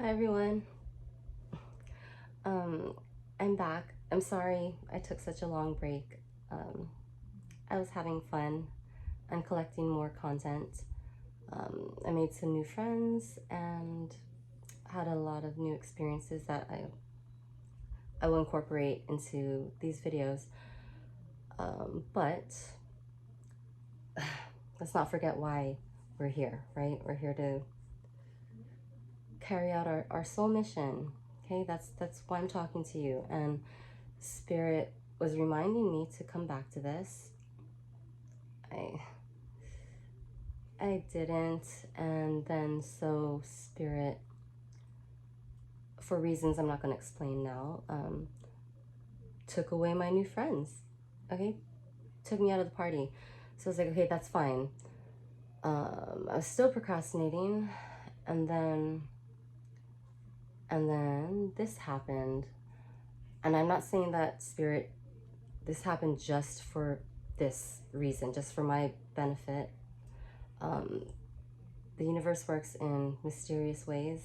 Hi everyone. Um, I'm back. I'm sorry I took such a long break. Um, I was having fun and collecting more content. I made some new friends and had a lot of new experiences that I will incorporate into these videos. But let's not forget why we're here, right? We're here to carry out our soul mission. Okay, that's why I'm talking to you. And Spirit was reminding me to come back to this. I didn't, and then so Spirit, for reasons I'm not going to explain now, took away my new friends. Okay, took me out of the party. So I was like, okay, that's fine. I was still procrastinating, and then this happened. And I'm not saying that Spirit, this happened just for this reason, just for my benefit. Um, the universe works in mysterious ways.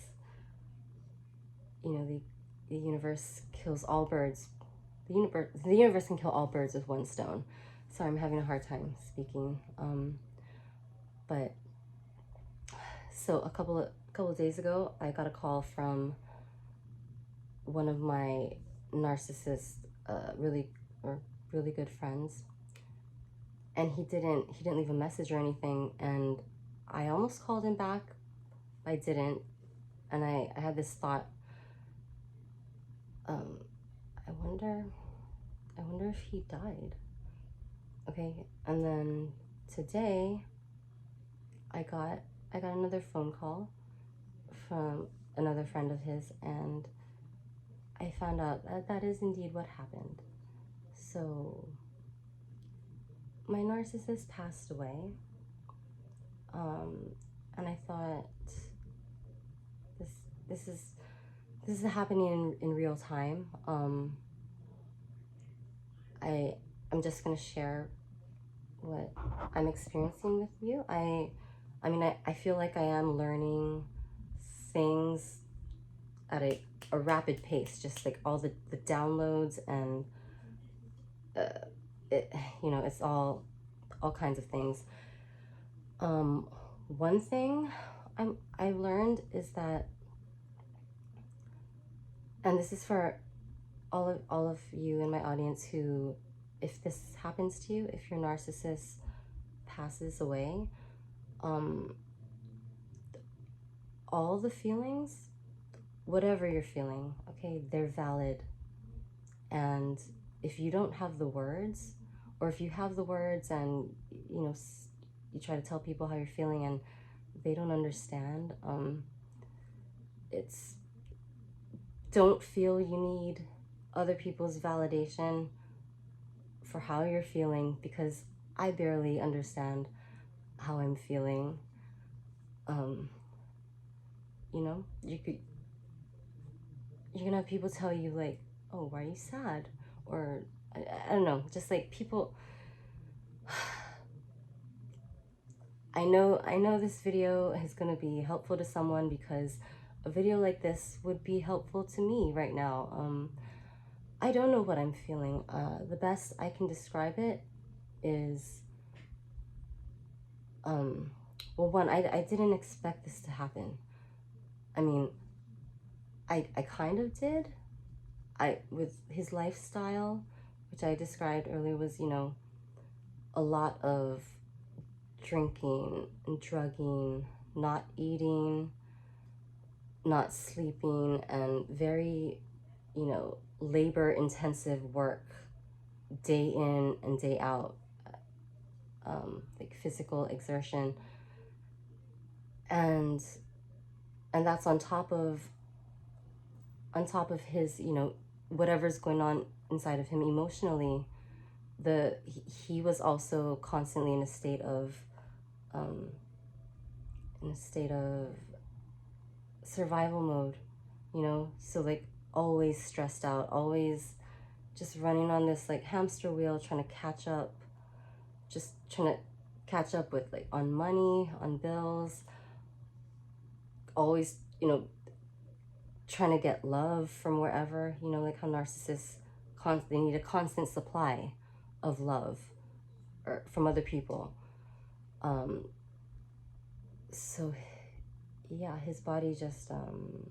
You know, the universe kills all birds. The universe can kill all birds with one stone. Sorry, I'm having a hard time speaking. But so a couple of days ago, I got a call from one of my narcissist, really good friends, and he didn't leave a message or anything, and I almost called him back. I didn't, and I had this thought. Um, I wonder if he died. Okay, and then today I got another phone call from another friend of his, and I found out that that is indeed what happened. So my narcissist passed away, and I thought this this is this is happening in real time. I'm just gonna share what I'm experiencing with you. I feel like I am learning things at a rapid pace, just like all the downloads and it, it's all kinds of things. One thing I learned is that, and this is for all of you in my audience who, if this happens to you, if your narcissist passes away, all the feelings, whatever you're feeling, okay, they're valid. And if you don't have the words, or if you have the words and you try to tell people how you're feeling and they don't understand, it's don't feel you need other people's validation for how you're feeling, because I barely understand how I'm feeling. You can have people tell you like, oh, why are you sad? Or I don't know, just like people. I know this video is going to be helpful to someone, because a video like this would be helpful to me right now. I don't know what I'm feeling. The best I can describe it is, well, one, I didn't expect this to happen. I mean, I kind of did. With his lifestyle, which I described earlier, was, a lot of drinking and drugging, not eating, not sleeping, and very, labor intensive work, day in and day out, like physical exertion. And that's on top of his, whatever's going on inside of him emotionally. He was also constantly in a state of survival mode, so like always stressed out, always just running on this like hamster wheel, trying to catch up, just trying to catch up with, like, on money, on bills, always, trying to get love from wherever, you know, like how narcissists, they need a constant supply of love or from other people. So yeah, his body just, and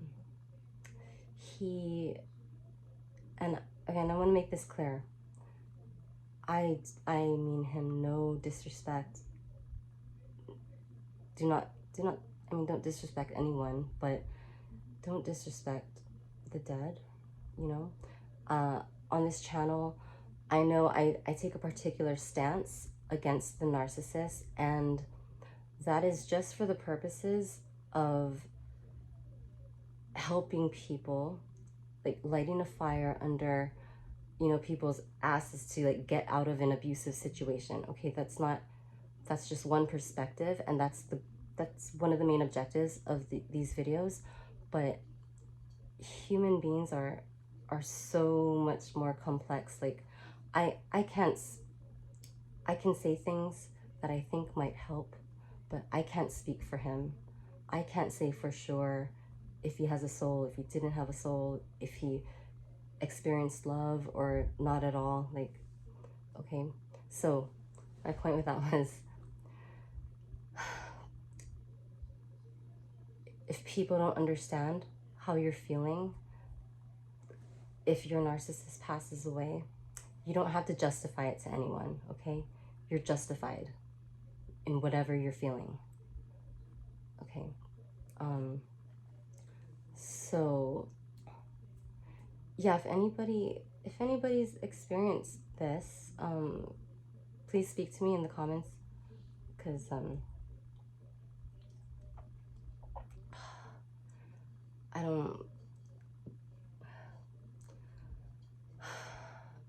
again, I want to make this clear. I mean him no disrespect. Do not, I mean, don't disrespect anyone, but don't disrespect the dead, you know? On this channel, I know I take a particular stance against the narcissist, and that is just for the purposes of helping people, like lighting a fire under, you know, people's asses to like get out of an abusive situation. Okay, that's just one perspective, and that's one of the main objectives of these videos. But human beings are so much more complex. Like I can say things that I think might help, but I can't speak for him. I can't say for sure if he has a soul, if he didn't have a soul, if he experienced love or not at all. Like, okay, so my point with that was, if people don't understand how you're feeling, if your narcissist passes away, you don't have to justify it to anyone, okay? You're justified in whatever you're feeling, okay? So yeah, if anybody's experienced this, please speak to me in the comments, because I don't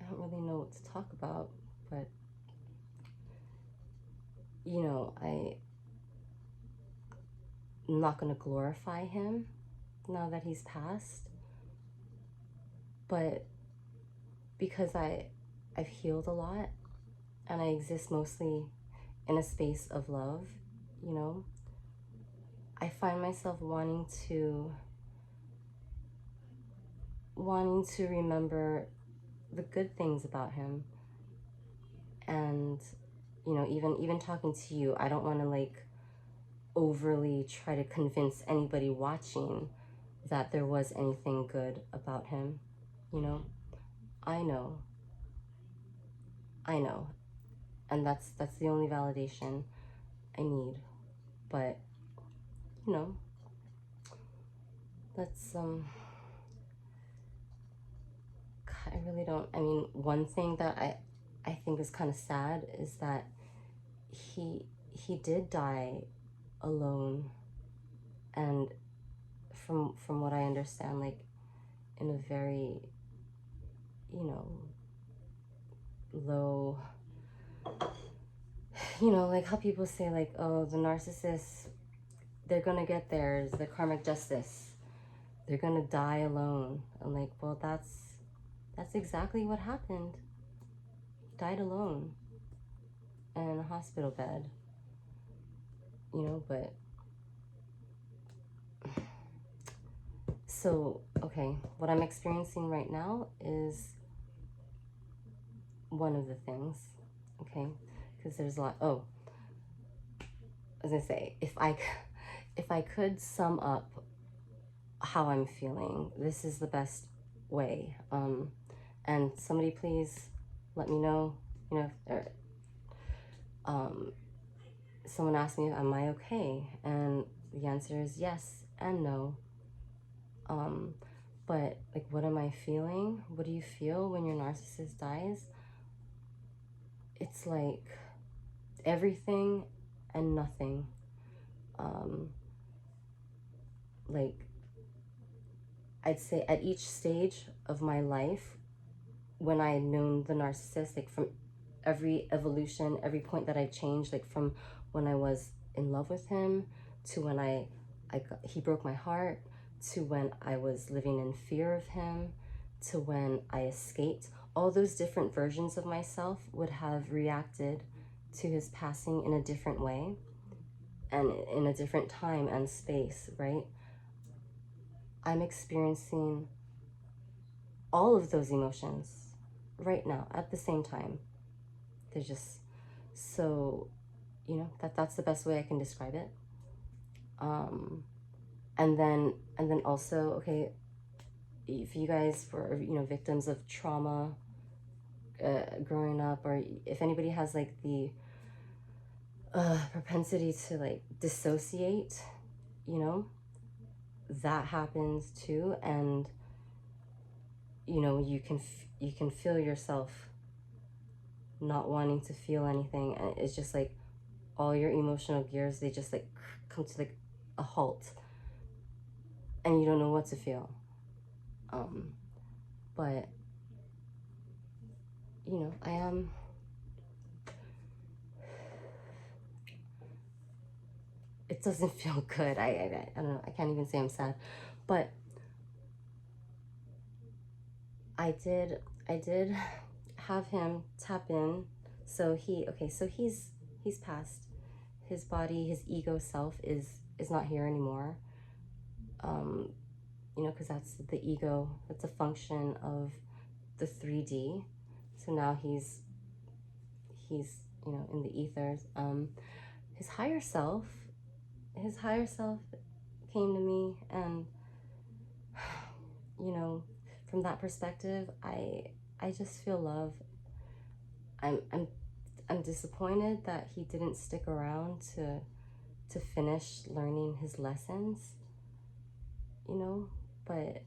really know what to talk about, but you know, I'm not going to glorify him now that he's passed, but because I've healed a lot, and I exist mostly in a space of love, you know, I find myself wanting to remember the good things about him. And you know, even talking to you, I don't want to like overly try to convince anybody watching that there was anything good about him, you know. I know, and that's the only validation I need. But you know, that's I really don't, I mean, one thing that I think is kind of sad is that he did die alone, and from what I understand, like in a very, you know, low, you know, like how people say like, oh, the narcissists, they're gonna get theirs, the karmic justice, they're gonna die alone. I'm like, well, that's exactly what happened. He died alone in a hospital bed, you know. But so, okay, what I'm experiencing right now is one of the things, okay, because there's a lot. Oh, I was gonna say, if I could sum up how I'm feeling, this is the best way. And somebody please let me know, you know, or, someone asked me, am I okay? And the answer is yes and no. But like, what am I feeling? What do you feel when your narcissist dies? It's like everything and nothing. Like, I'd say at each stage of my life, when I known the narcissist, like from every evolution, every point that I changed, like from when I was in love with him to when he broke my heart, to when I was living in fear of him, to when I escaped, all those different versions of myself would have reacted to his passing in a different way and in a different time and space, right? I'm experiencing all of those emotions right now at the same time. They're just so, that's the best way I can describe it. And then also, okay, if you guys were, victims of trauma growing up, or if anybody has like the propensity to like dissociate, that happens too. And you can feel yourself not wanting to feel anything, and it's just like all your emotional gears, they just like come to like a halt, and you don't know what to feel. But I am, it doesn't feel good. I don't know, I can't even say I'm sad, but I did have him tap in. So he's passed. His body, his ego self is not here anymore. Because that's the ego, that's a function of the 3D. So now he's in the ethers. His higher self came to me, and from that perspective, I just feel love. I'm disappointed that he didn't stick around to finish learning his lessons, but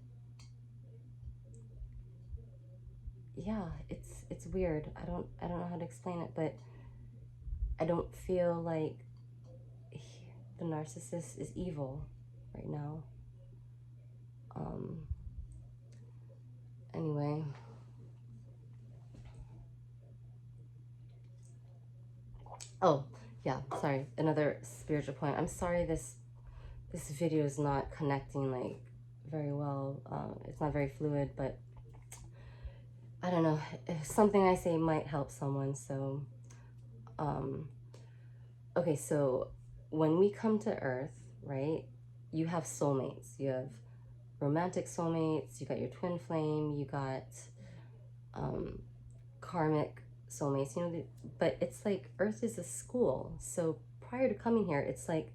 yeah, it's weird. I don't know how to explain it, but I don't feel like the narcissist is evil right now. Anyway, oh yeah, sorry, another spiritual point. I'm sorry this video is not connecting like very well. It's not very fluid, but I don't know, if something I say might help someone. So okay, so when we come to Earth, right, you have soulmates. You have romantic soulmates, you got your twin flame, you got karmic soulmates, but it's like Earth is a school. So prior to coming here, it's like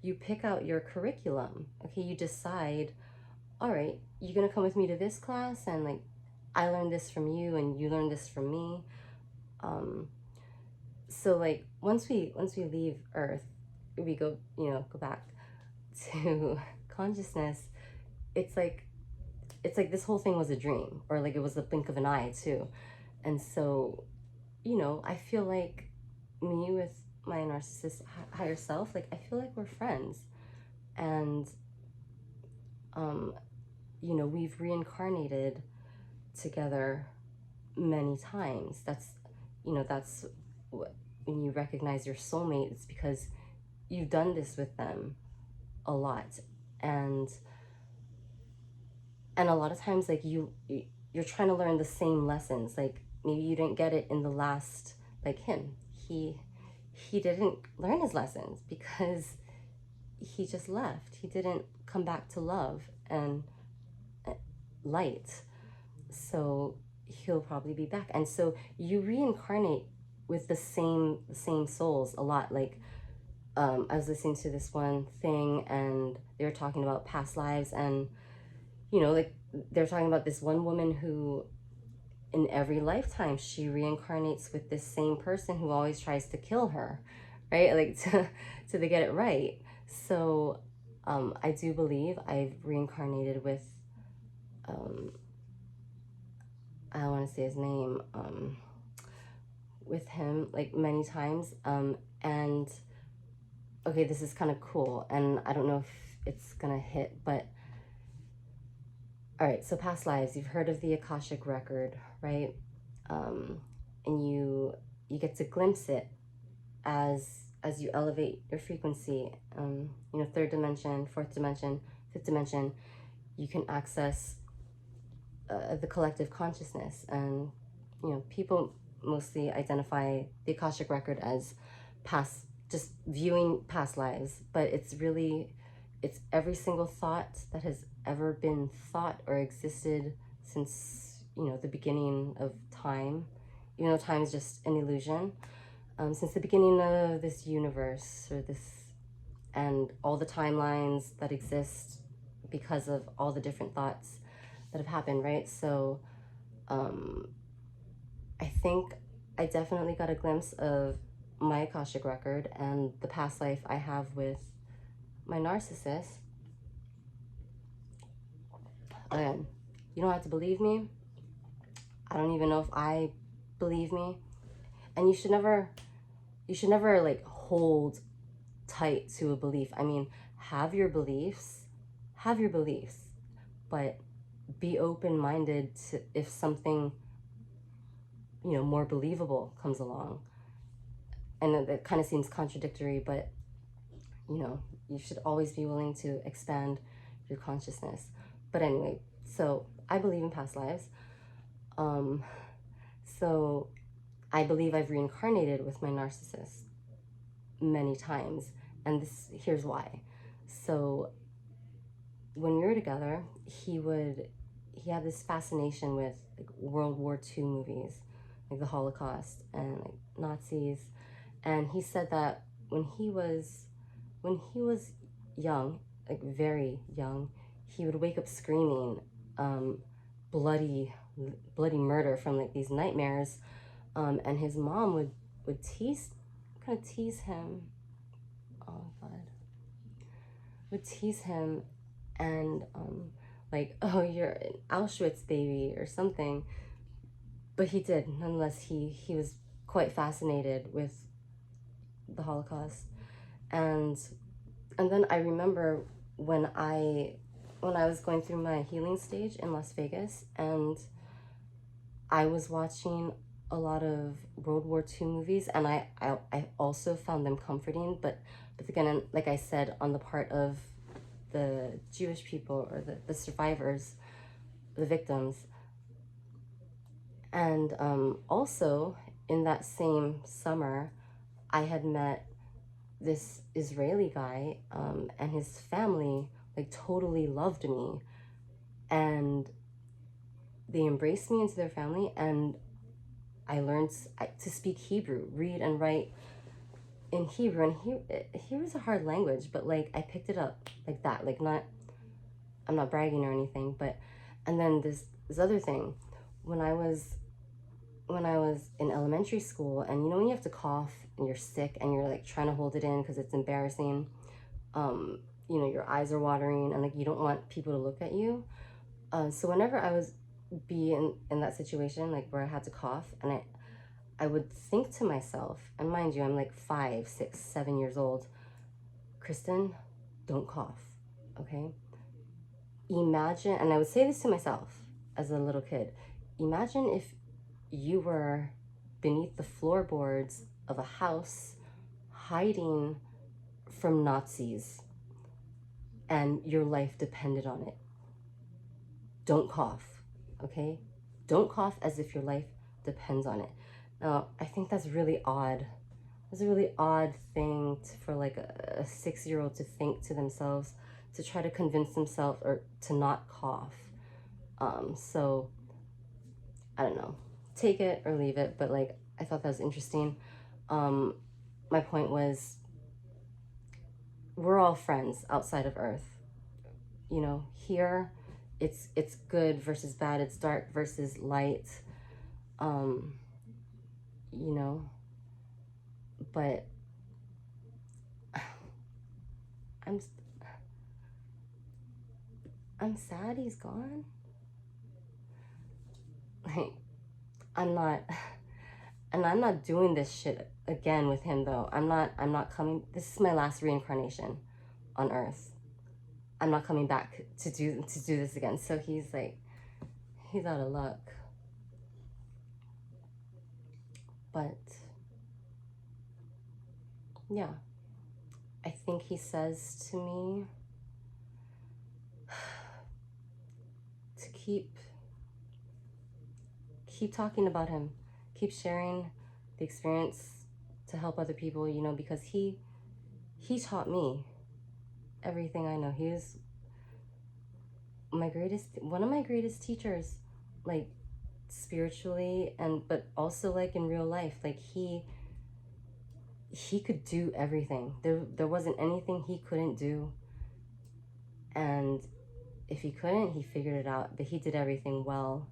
you pick out your curriculum. Okay, you decide, all right, you're gonna come with me to this class, and like I learned this from you and you learned this from me. So like once we leave Earth, we go back to consciousness. It's like this whole thing was a dream, or like it was the blink of an eye too. And so I feel like me with my narcissist higher self, like I feel like we're friends. And we've reincarnated together many times. That's when you recognize your soulmate, it's because you've done this with them a lot. And a lot of times, like you're trying to learn the same lessons. Like maybe you didn't get it in the last, like him, he didn't learn his lessons because he just left. He didn't come back to love and light. So he'll probably be back. And so you reincarnate with the same souls a lot. Like I was listening to this one thing, and they were talking about past lives, and like they're talking about this one woman who in every lifetime she reincarnates with this same person who always tries to kill her, right? Like to they get it right. So I do believe I've reincarnated with I don't want to say his name, with him like many times. And okay, this is kind of cool, and I don't know if it's gonna hit, but all right, so past lives, you've heard of the Akashic record, right? And you get to glimpse it as you elevate your frequency. Third dimension, fourth dimension, fifth dimension, you can access the collective consciousness. And people mostly identify the Akashic record as past, just viewing past lives, but it's really it's every single thought that has ever been thought or existed since, the beginning of time, even though time is just an illusion. Since the beginning of this universe, and all the timelines that exist because of all the different thoughts that have happened, right? So I think I definitely got a glimpse of my Akashic record and the past life I have with my narcissist. Again, you don't have to believe me. I don't even know if I believe me. And you should never like hold tight to a belief. I mean, have your beliefs, but be open-minded to if something, more believable comes along. And that kind of seems contradictory, but you should always be willing to expand your consciousness. But anyway, so I believe in past lives. So I believe I've reincarnated with my narcissist many times, and here's why. So when we were together, he had this fascination with like World War II movies, like the Holocaust and like Nazis. And he said that when he was young, like very young, he would wake up screaming bloody murder from like these nightmares, and his mom would kind of tease him. Oh God, would tease him, and like, oh, you're an Auschwitz baby or something. But he did, nonetheless. He was quite fascinated with the Holocaust, and then I remember when I was going through my healing stage in Las Vegas, and I was watching a lot of World War II movies, and I also found them comforting, but again, like I said, on the part of the Jewish people or the survivors, the victims. And also in that same summer, I had met this Israeli guy, and his family like totally loved me, and they embraced me into their family, and I learned to speak Hebrew, read and write in Hebrew. And Hebrew is a hard language, but like I picked it up like that. Like, I'm not bragging or anything, but and then this other thing, when I was in elementary school, and when you have to cough and you're sick and you're like trying to hold it in because it's embarrassing, your eyes are watering and like you don't want people to look at you. So whenever I was in that situation, like where I had to cough, and I would think to myself, and mind you, I'm like 5, 6, 7 years old, Kristen, don't cough, okay? Imagine, and I would say this to myself as a little kid, imagine if you were beneath the floorboards of a house hiding from Nazis and your life depended on it. Don't cough, okay? Don't cough as if your life depends on it. Now, I think that's really odd. It's a really odd thing for like a 6-year-old to think to themselves, to try to convince themselves or to not cough. So I don't know, take it or leave it, but like I thought that was interesting. My point was, we're all friends outside of Earth. Here it's good versus bad, it's dark versus light. But I'm sad he's gone. Like, I'm not doing this shit again with him though. I'm not coming. This is my last reincarnation on Earth. I'm not coming back to do this again. So he's out of luck. But yeah, I think he says to me to keep talking about him, keep sharing the experience to help other people, because he taught me, everything I know. He was one of my greatest teachers, like spiritually, and but also like in real life. Like he could do everything. There wasn't anything he couldn't do. And if he couldn't, he figured it out, but he did everything well,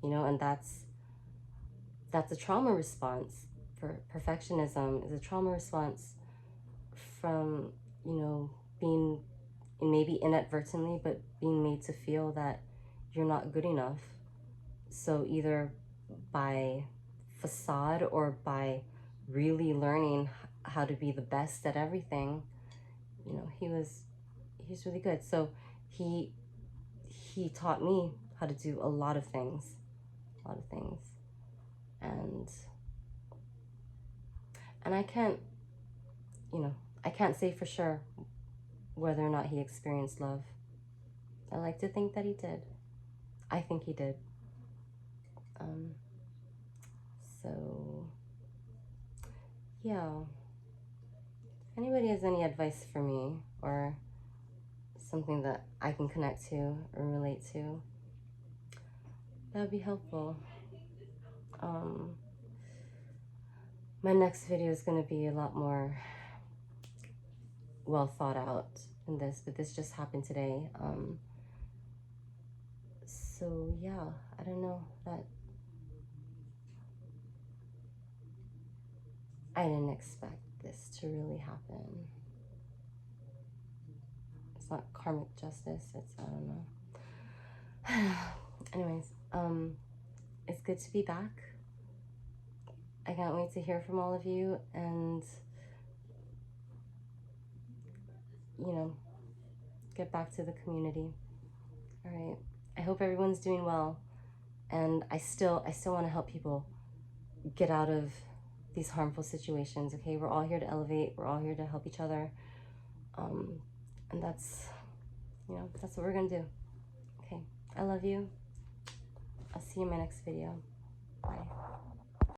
you know. And that's a trauma response. For perfectionism is a trauma response from, you know, being maybe inadvertently, but being made to feel that you're not good enough. So either by facade or by really learning how to be the best at everything, you know, he's really good. So he taught me how to do a lot of things, and I can't, you know, I can't say for sure whether or not he experienced love. I like to think that he did. I think he did. So yeah, if anybody has any advice for me or something that I can connect to or relate to, that would be helpful. My next video is going to be a lot more well thought out than this, but this just happened today. So yeah, I don't know, that I didn't expect this to really happen. It's not karmic justice, it's, I don't know. Anyways, it's good to be back. I can't wait to hear from all of you, and, you know, get back to the community. All right. I hope everyone's doing well, and I still want to help people get out of these harmful situations. Okay, we're all here to elevate. We're all here to help each other, and that's, you know, that's what we're gonna do. Okay, I love you. I'll see you in my next video. Bye.